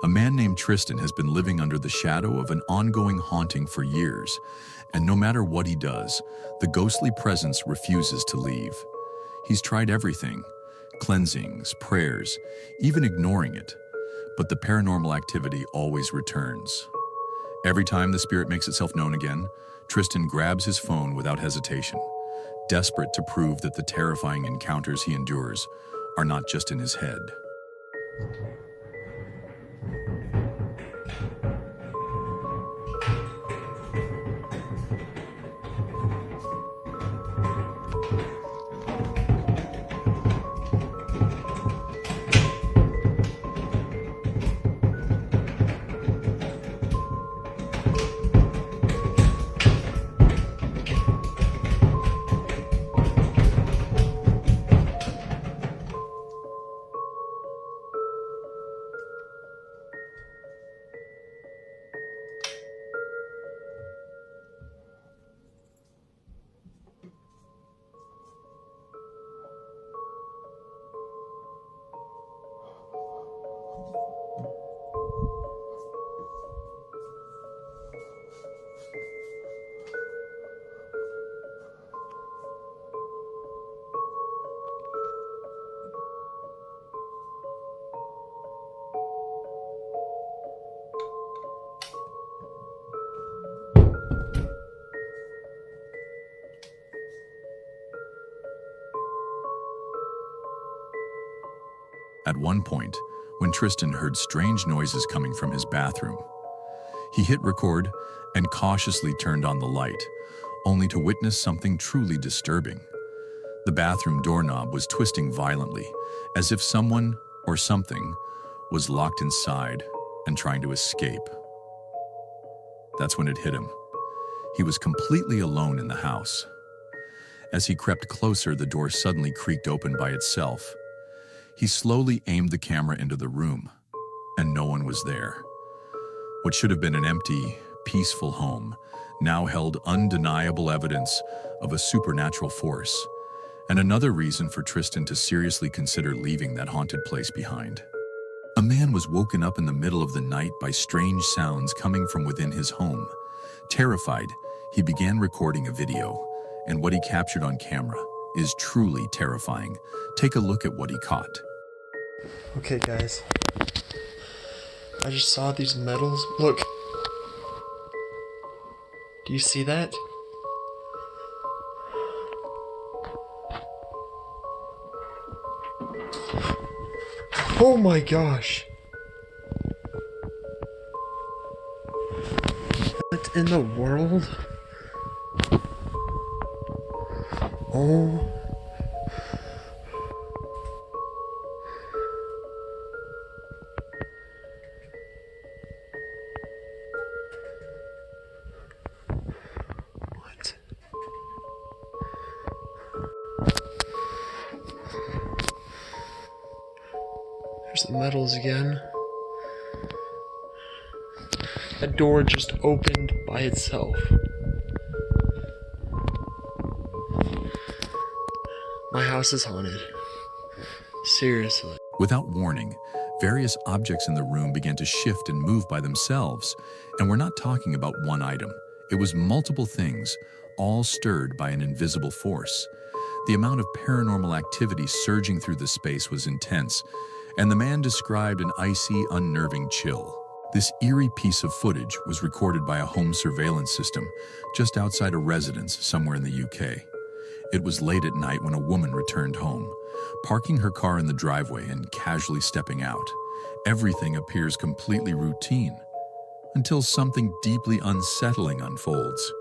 A man named Tristan has been living under the shadow of an ongoing haunting for years, and no matter what he does, the ghostly presence refuses to leave. He's tried everything, cleansings, prayers, even ignoring it, but the paranormal activity always returns. Every time the spirit makes itself known again, Tristan grabs his phone without hesitation, desperate to prove that the terrifying encounters he endures are not just in his head. At one point, when Tristan heard strange noises coming from his bathroom, he hit record and cautiously turned on the light, only to witness something truly disturbing. The bathroom doorknob was twisting violently, as if someone or something was locked inside and trying to escape. That's when it hit him. He was completely alone in the house. As he crept closer, the door suddenly creaked open by itself. He slowly aimed the camera into the room, and no one was there. What should have been an empty, peaceful home now held undeniable evidence of a supernatural force, and another reason for Tristan to seriously consider leaving that haunted place behind. A man was woken up in the middle of the night by strange sounds coming from within his home. Terrified, he began recording a video, and what he captured on camera is truly terrifying. Take a look at what he caught. Okay, guys. I just saw these metals. Look. Do you see that? Oh my gosh. What in the world? Oh. What? There's the metals again. That door just opened by itself. My house is haunted. Seriously. Without warning, various objects in the room began to shift and move by themselves. And we're not talking about one item. It was multiple things, all stirred by an invisible force. The amount of paranormal activity surging through the space was intense, and the man described an icy, unnerving chill. This eerie piece of footage was recorded by a home surveillance system just outside a residence somewhere in the UK. It was late at night when a woman returned home, parking her car in the driveway and casually stepping out. Everything appears completely routine, until something deeply unsettling unfolds.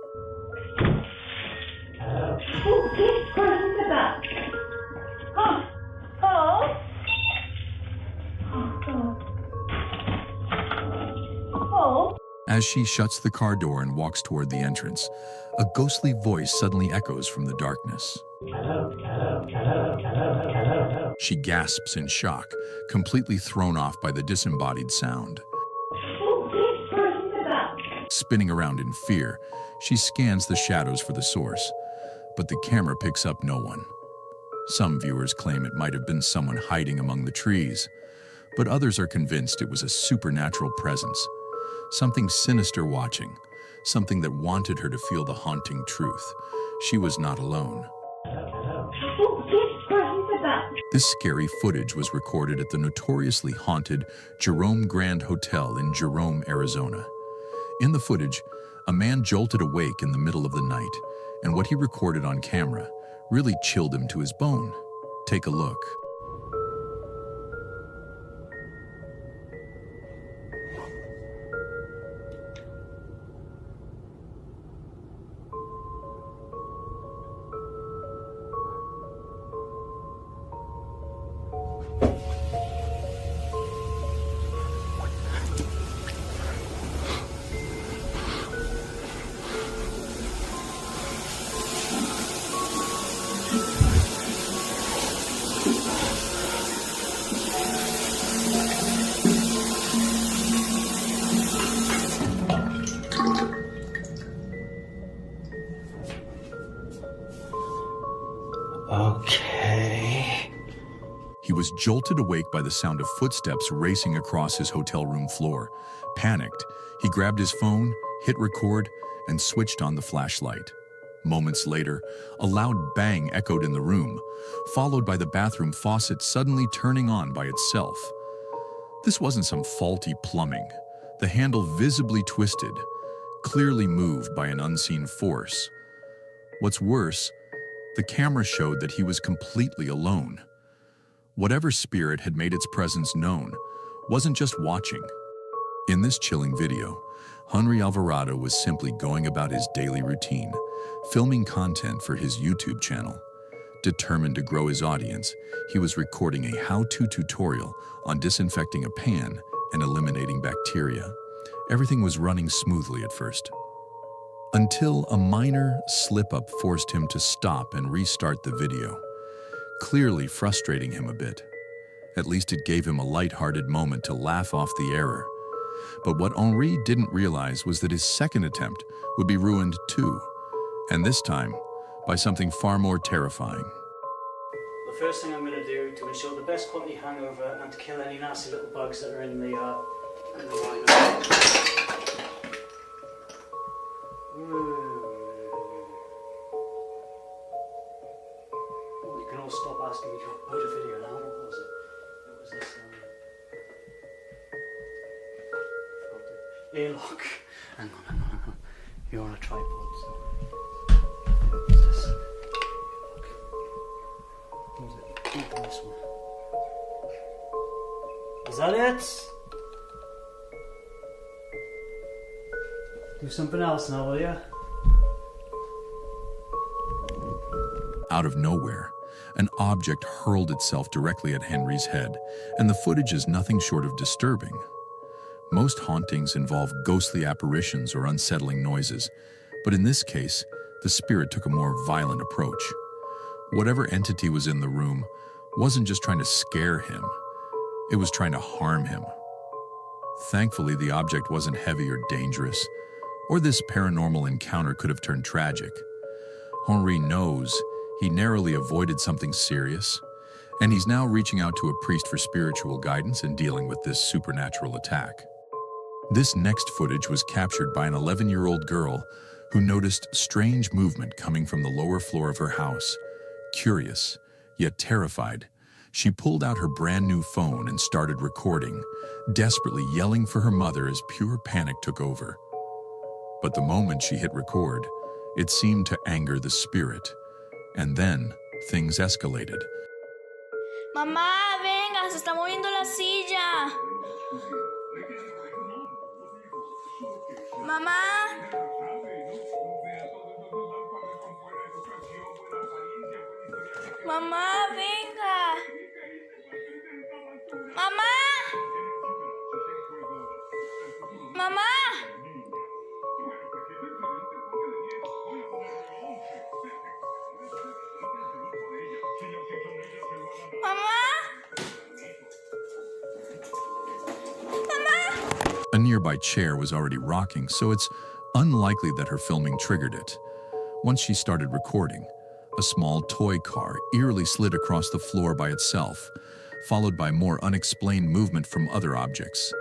As she shuts the car door and walks toward the entrance, a ghostly voice suddenly echoes from the darkness. She gasps in shock, completely thrown off by the disembodied sound. Spinning around in fear, she scans the shadows for the source, but the camera picks up no one. Some viewers claim it might have been someone hiding among the trees, but others are convinced it was a supernatural presence, something sinister watching, something that wanted her to feel the haunting truth. She was not alone. This scary footage was recorded at the notoriously haunted Jerome Grand Hotel in Jerome, Arizona. In the footage, a man jolted awake in the middle of the night, and what he recorded on camera really chilled him to his bone. Take a look. Okay. He was jolted awake by the sound of footsteps racing across his hotel room floor. Panicked, he grabbed his phone, hit record, and switched on the flashlight. Moments later, a loud bang echoed in the room, followed by the bathroom faucet suddenly turning on by itself. This wasn't some faulty plumbing. The handle visibly twisted, clearly moved by an unseen force. What's worse, the camera showed that he was completely alone. Whatever spirit had made its presence known wasn't just watching. In this chilling video, Henry Alvarado was simply going about his daily routine, filming content for his YouTube channel. Determined to grow his audience, he was recording a how-to tutorial on disinfecting a pan and eliminating bacteria. Everything was running smoothly at first, until a minor slip-up forced him to stop and restart the video, clearly frustrating him a bit. At least it gave him a light-hearted moment to laugh off the error. But what Henri didn't realize was that his second attempt would be ruined too, and this time by something far more terrifying. The first thing I'm going to do to ensure the best quality hangover and to kill any nasty little bugs that are in the lineup. Oh, you can all stop asking me to upload a video now. What was it? It was this. Earlock. Hang on. You're on a tripod. So. What was this? Earlock. What was it? Open this one. Is that it? Do something else now, will you? Out of nowhere, an object hurled itself directly at Henry's head, and the footage is nothing short of disturbing. Most hauntings involve ghostly apparitions or unsettling noises, but in this case, the spirit took a more violent approach. Whatever entity was in the room wasn't just trying to scare him, it was trying to harm him. Thankfully, the object wasn't heavy or dangerous, or this paranormal encounter could have turned tragic. Henri knows he narrowly avoided something serious, and he's now reaching out to a priest for spiritual guidance and dealing with this supernatural attack. This next footage was captured by an 11-year-old girl who noticed strange movement coming from the lower floor of her house. Curious, yet terrified, she pulled out her brand new phone and started recording, desperately yelling for her mother as pure panic took over. But the moment she hit record, it seemed to anger the spirit. And then, things escalated. Mamá, venga, se está moviendo la silla. Mamá. Mamá, venga. Mamá. Mamá. A nearby chair was already rocking, so it's unlikely that her filming triggered it. Once she started recording, a small toy car eerily slid across the floor by itself, followed by more unexplained movement from other objects.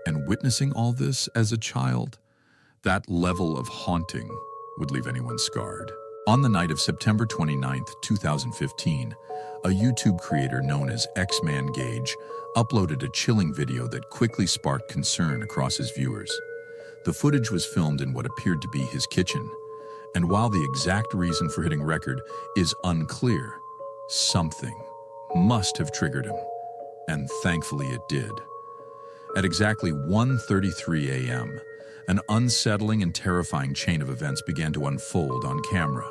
And witnessing all this as a child, that level of haunting would leave anyone scarred. On the night of September 29, 2015, a YouTube creator known as X-Man Gage uploaded a chilling video that quickly sparked concern across his viewers. The footage was filmed in what appeared to be his kitchen, and while the exact reason for hitting record is unclear, something must have triggered him, and thankfully it did. At exactly 1:33 a.m., an unsettling and terrifying chain of events began to unfold on camera.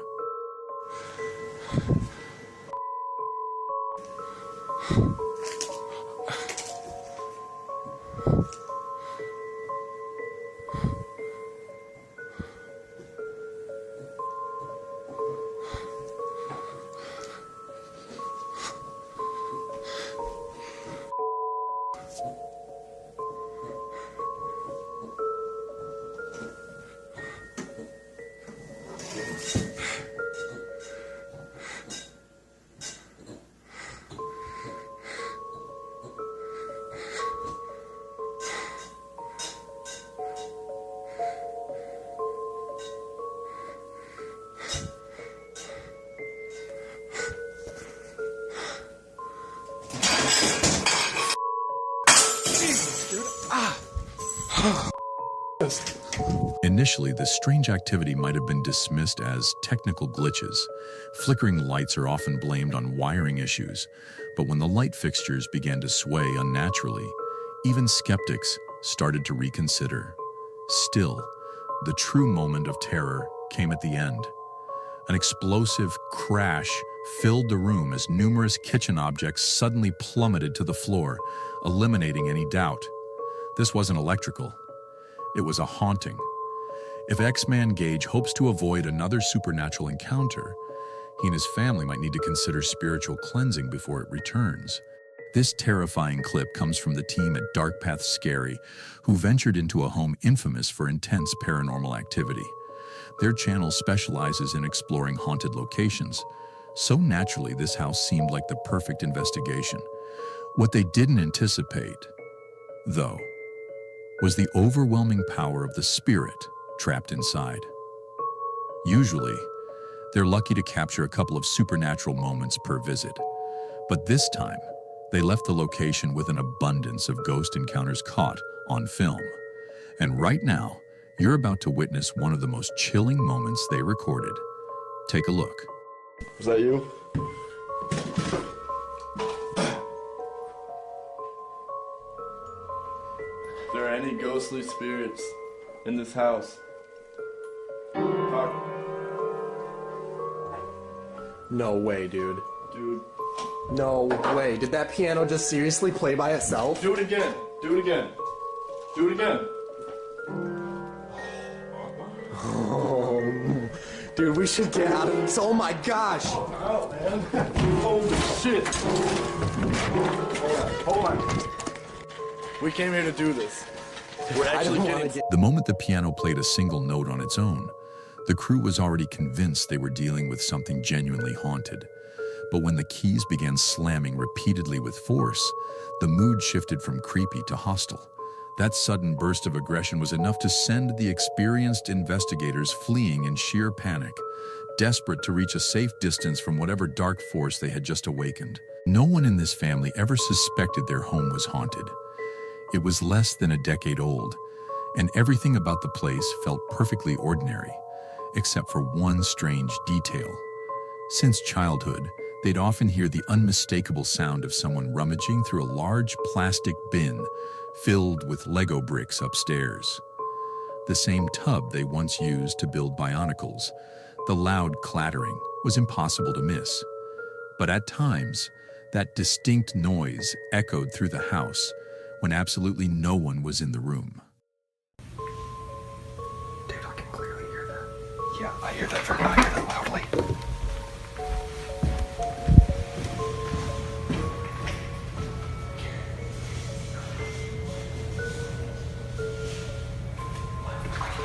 Initially, this strange activity might have been dismissed as technical glitches. Flickering lights are often blamed on wiring issues, but when the light fixtures began to sway unnaturally, even skeptics started to reconsider. Still, the true moment of terror came at the end. An explosive crash filled the room as numerous kitchen objects suddenly plummeted to the floor, eliminating any doubt. This wasn't electrical. It was a haunting. If X-Man Gage hopes to avoid another supernatural encounter, he and his family might need to consider spiritual cleansing before it returns. This terrifying clip comes from the team at Dark Path Scary, who ventured into a home infamous for intense paranormal activity. Their channel specializes in exploring haunted locations. So naturally, this house seemed like the perfect investigation. What they didn't anticipate, though, was the overwhelming power of the spirit trapped inside. Usually, they're lucky to capture a couple of supernatural moments per visit, but this time, they left the location with an abundance of ghost encounters caught on film. And right now, you're about to witness one of the most chilling moments they recorded. Take a look. Is that you? If there are any ghostly spirits in this house, talk. No way, dude. Dude, No way. Did that piano just seriously play by itself? do it again. Do it again. Do it again. Oh, dude, we should get out of this. Oh my gosh. Oh, man. Holy shit. Hold on. We came here to do this. We're I actually don't want to getting... get. The moment the piano played a single note on its own, the crew was already convinced they were dealing with something genuinely haunted. But when the keys began slamming repeatedly with force, the mood shifted from creepy to hostile. That sudden burst of aggression was enough to send the experienced investigators fleeing in sheer panic, desperate to reach a safe distance from whatever dark force they had just awakened. No one in this family ever suspected their home was haunted. It was less than a decade old, and everything about the place felt perfectly ordinary, except for one strange detail. Since childhood, they'd often hear the unmistakable sound of someone rummaging through a large plastic bin filled with Lego bricks upstairs. The same tub they once used to build bionicles. The loud clattering was impossible to miss. But at times, that distinct noise echoed through the house when absolutely no one was in the room. Dude, I can clearly hear that. Yeah, I hear that loudly.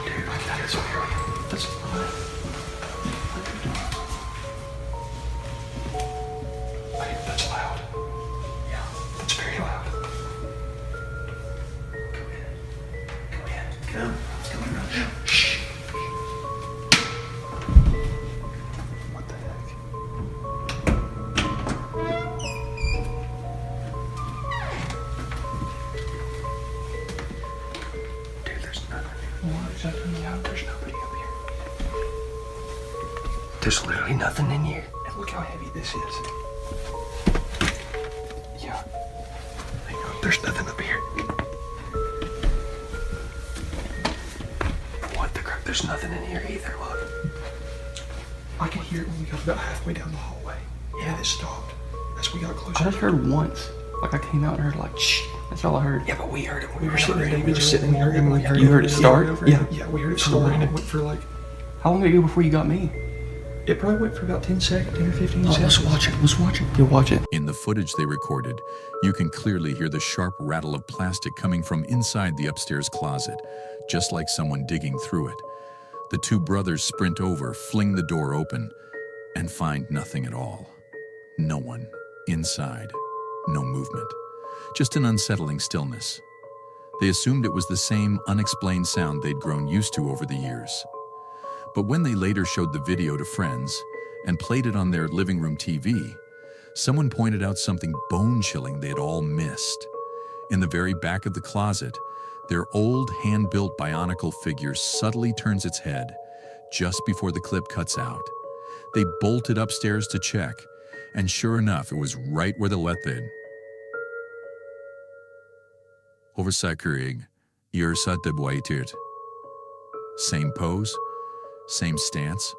Dude, that is weird. That's loud. That's loud. Yeah. Get up. Come on. Shh. What the heck? Dude, there's nothing. There's nobody up here. There's literally nothing in here. And look how heavy this is. Yeah. Hang on, there's nothing up here. What the crap? There's nothing in here either, look. I could hear it when we got about halfway down the hallway. Yeah, it stopped. As we got closer. I just heard once. Like I came out and heard like, shh. That's all I heard. Yeah, but we heard it when we were sitting there. We were sitting there and we heard You heard it start? Yeah, we heard it start and it went for like... How long did it go before you got me? It probably went for about 10 seconds, 10 or 15 seconds. Let's watch it. Let's watch it. You'll watch it. In the footage they recorded, you can clearly hear the sharp rattle of plastic coming from inside the upstairs closet, just like someone digging through it. The two brothers sprint over, fling the door open, and find nothing at all. No one inside, no movement, just an unsettling stillness. They assumed it was the same unexplained sound they'd grown used to over the years. But when they later showed the video to friends and played it on their living room TV, someone pointed out something bone-chilling they had all missed. In the very back of the closet, their old hand-built bionicle figure subtly turns its head just before the clip cuts out. They bolted upstairs to check, and sure enough, it was right where the lethed. Oversäkring, Yersa de Boitit. Same pose, same stance,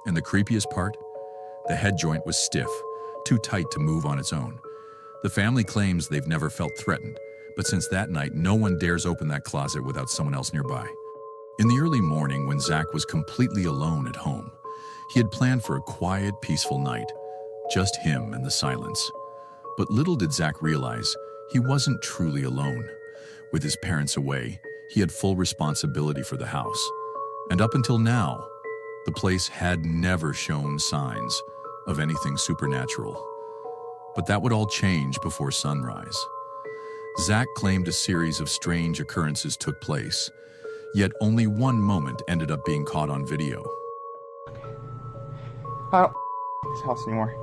and the creepiest part, the head joint was stiff, too tight to move on its own. The family claims they've never felt threatened, but since that night, no one dares open that closet without someone else nearby. In the early morning, when Zach was completely alone at home, he had planned for a quiet, peaceful night, just him and the silence. But little did Zach realize he wasn't truly alone. With his parents away, he had full responsibility for the house. And up until now, the place had never shown signs of anything supernatural. But that would all change before sunrise. Zach claimed a series of strange occurrences took place, yet only one moment ended up being caught on video. I don't this house anymore.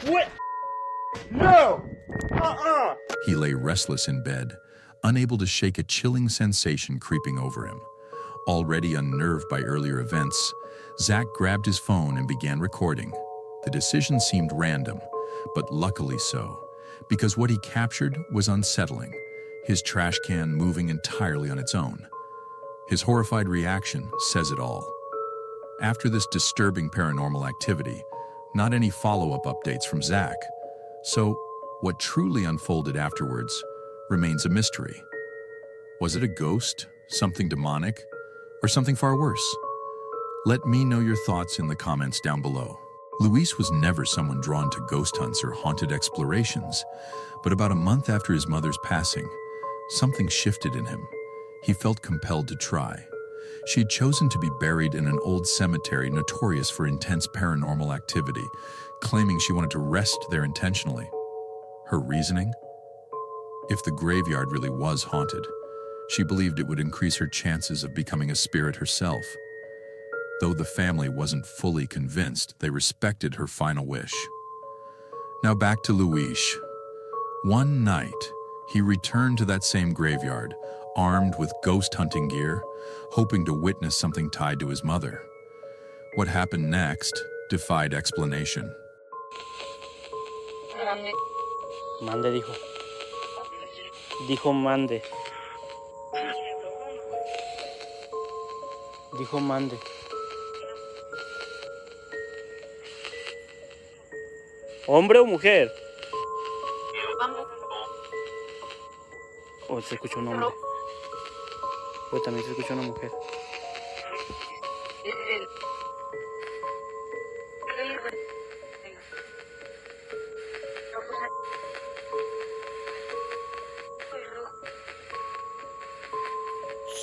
What? No! He lay restless in bed, unable to shake a chilling sensation creeping over him. Already unnerved by earlier events, Zach grabbed his phone and began recording. The decision seemed random, but luckily so, because what he captured was unsettling, his trash can moving entirely on its own. His horrified reaction says it all. After this disturbing paranormal activity, not any follow-up updates from Zach. So, what truly unfolded afterwards remains a mystery. Was it a ghost, something demonic, or something far worse? Let me know your thoughts in the comments down below. Luis was never someone drawn to ghost hunts or haunted explorations, but about a month after his mother's passing, something shifted in him. He felt compelled to try. She had chosen to be buried in an old cemetery notorious for intense paranormal activity, claiming she wanted to rest there intentionally. Her reasoning? If the graveyard really was haunted, she believed it would increase her chances of becoming a spirit herself. Though the family wasn't fully convinced, they respected her final wish. Now back to Luis. One night, he returned to that same graveyard, armed with ghost hunting gear, hoping to witness something tied to his mother. What happened next defied explanation. Mande dijo. Dijo mande. Dijo mande. ¿Hombre o mujer? O se escuchó un hombre. Pero también se escuchó una mujer.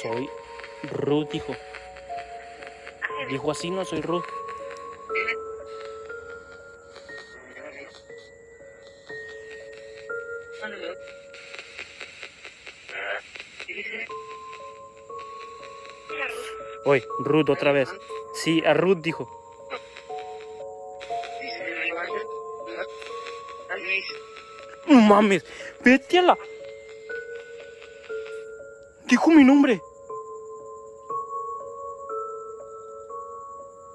Soy Ruth, dijo. Dijo así, no soy Ruth. Oye, Ruth otra vez. Sí, a Ruth dijo. No mames, vete a la... Dijo mi nombre.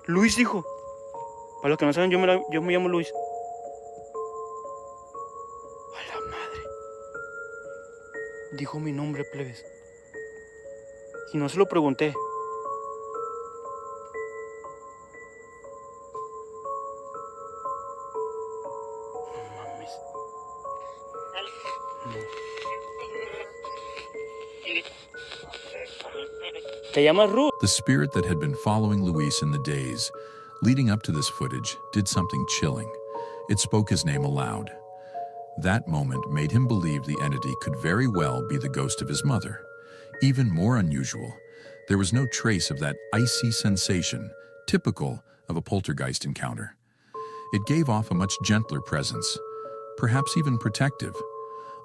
Luis dijo. Para los que no saben, yo me llamo Luis. A la madre. Dijo mi nombre, plebes. Y no se lo pregunté. No mames. No. ¿Te llamas Ruth? The spirit that had been following Luis in the days leading up to this footage did something chilling. It spoke his name aloud. That moment made him believe the entity could very well be the ghost of his mother. Even more unusual, there was no trace of that icy sensation typical of a poltergeist encounter. It gave off a much gentler presence, perhaps even protective.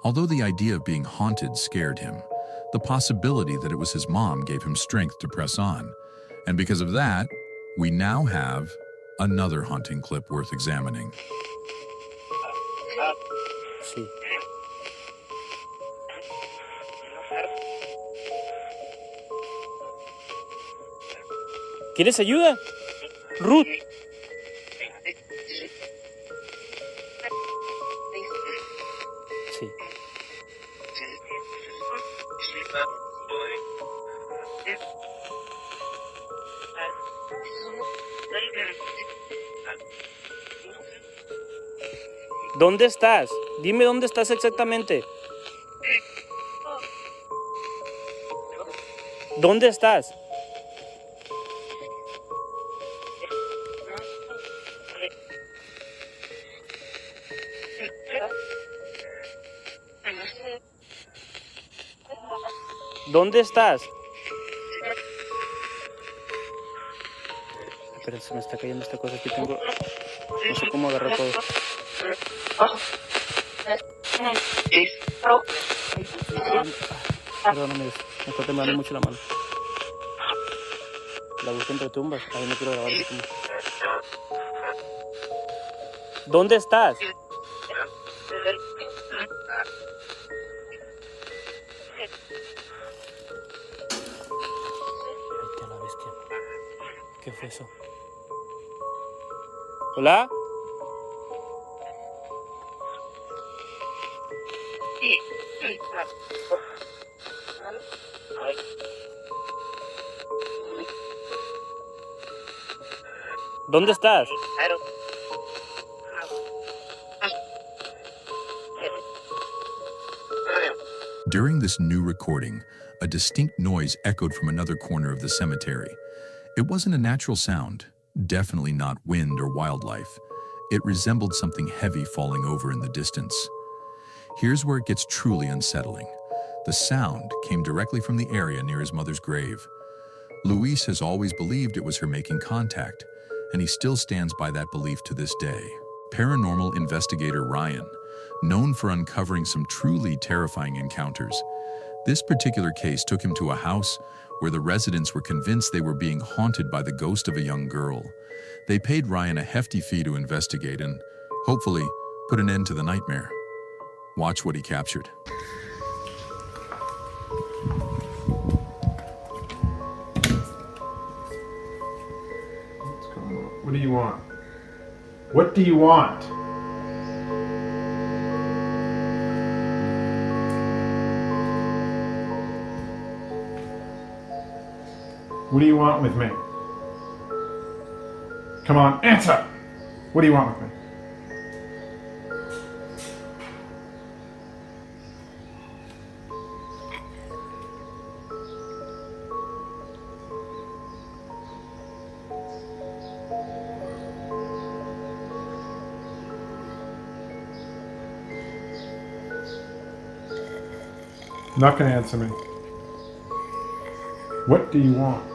Although the idea of being haunted scared him, the possibility that it was his mom gave him strength to press on. And because of that, we now have another haunting clip worth examining. Sí. ¿Quieres ayuda? Ruth. Sí. ¿Dónde estás? Dime dónde estás exactamente. ¿Dónde estás? ¿Dónde estás? Espera, se me está cayendo esta cosa. Aquí tengo... No sé cómo agarrar todo. Perdóname, me está temblando mucho la mano. La busqué entre tumbas. Ahí no quiero grabar. ¿Dónde estás? Vete a la bestia. ¿Qué fue eso? ¿Hola? ¿Dónde estás? During this new recording, a distinct noise echoed from another corner of the cemetery. It wasn't a natural sound, definitely not wind or wildlife. It resembled something heavy falling over in the distance. Here's where it gets truly unsettling. The sound came directly from the area near his mother's grave. Luis has always believed it was her making contact, and he still stands by that belief to this day. Paranormal investigator Ryan, known for uncovering some truly terrifying encounters, this particular case took him to a house where the residents were convinced they were being haunted by the ghost of a young girl. They paid Ryan a hefty fee to investigate and, hopefully, put an end to the nightmare. Watch what he captured. What do you want? What do you want? What do you want with me? Come on, answer! What do you want with me? Not gonna answer me. What do you want?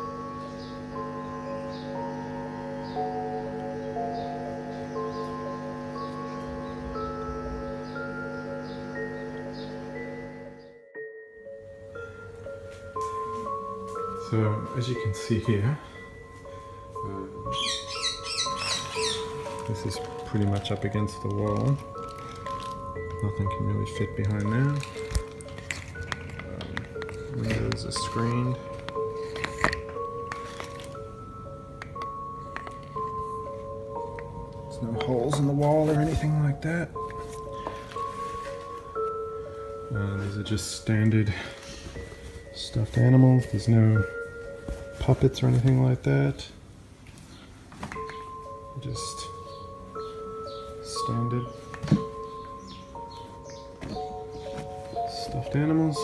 So, as you can see here, this is pretty much up against the wall. Nothing can really fit behind there. Windows are screened. There's no holes in the wall or anything like that. These are just standard stuffed animals. There's no puppets or anything like that. Just standard stuffed animals.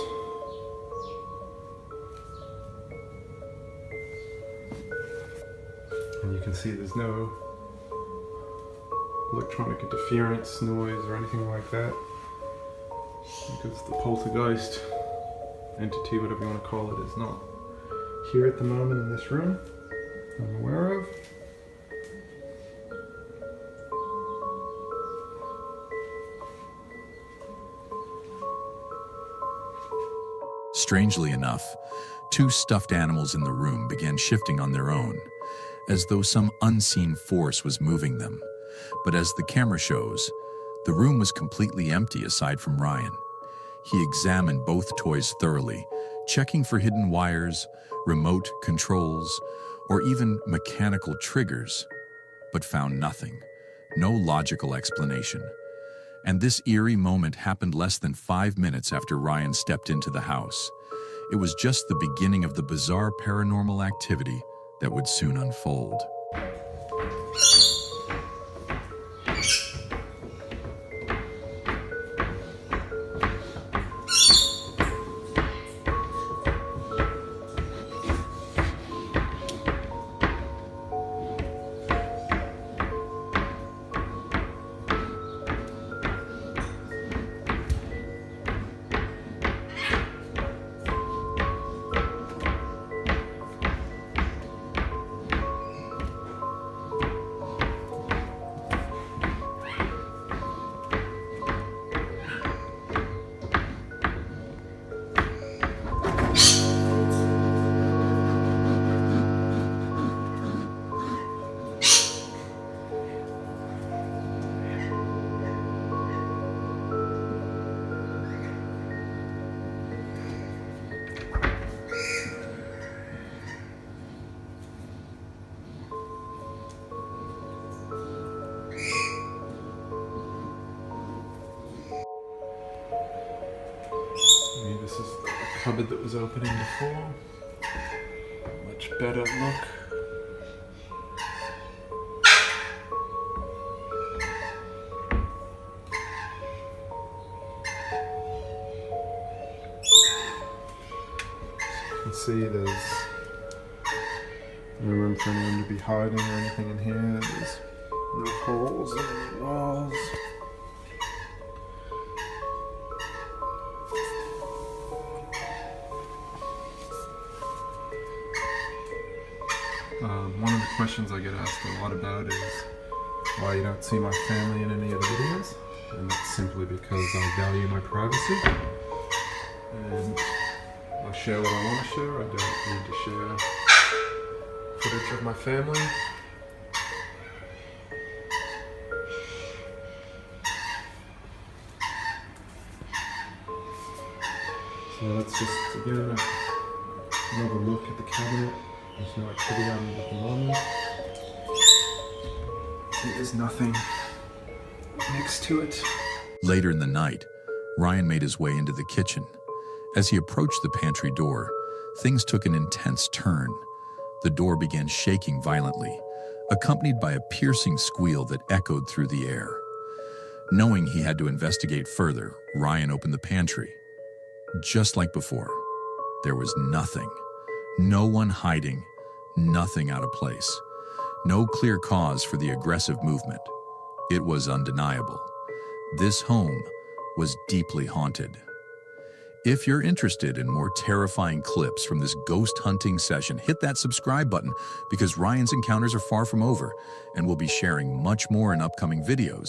And you can see there's no electronic interference, noise, or anything like that. Because the poltergeist entity, whatever you want to call it, is not here at the moment in this room, I'm aware of. Strangely enough, two stuffed animals in the room began shifting on their own, as though some unseen force was moving them. But as the camera shows, the room was completely empty aside from Ryan. He examined both toys thoroughly, checking for hidden wires, remote controls, or even mechanical triggers, but found nothing, no logical explanation. And this eerie moment happened less than 5 minutes after Ryan stepped into the house. It was just the beginning of the bizarre paranormal activity that would soon unfold. This is the cupboard that was opening before. Much better look. You can see there's no room for anyone to be hiding or anything in here. There's no holes in the walls. One of the questions I get asked a lot about is why you don't see my family in any of the videos, and that's simply because I value my privacy, and I share what I want to share. I don't need to share footage of my family. So that's just, again, another look at the cabinet. There's no activity on it at the moment. There's nothing next to it. Later in the night, Ryan made his way into the kitchen. As he approached the pantry door, things took an intense turn. The door began shaking violently, accompanied by a piercing squeal that echoed through the air. Knowing he had to investigate further, Ryan opened the pantry. Just like before, there was nothing. No one hiding, nothing out of place. No clear cause for the aggressive movement. It was undeniable. This home was deeply haunted. If you're interested in more terrifying clips from this ghost hunting session, hit that subscribe button because Ryan's encounters are far from over, and we'll be sharing much more in upcoming videos.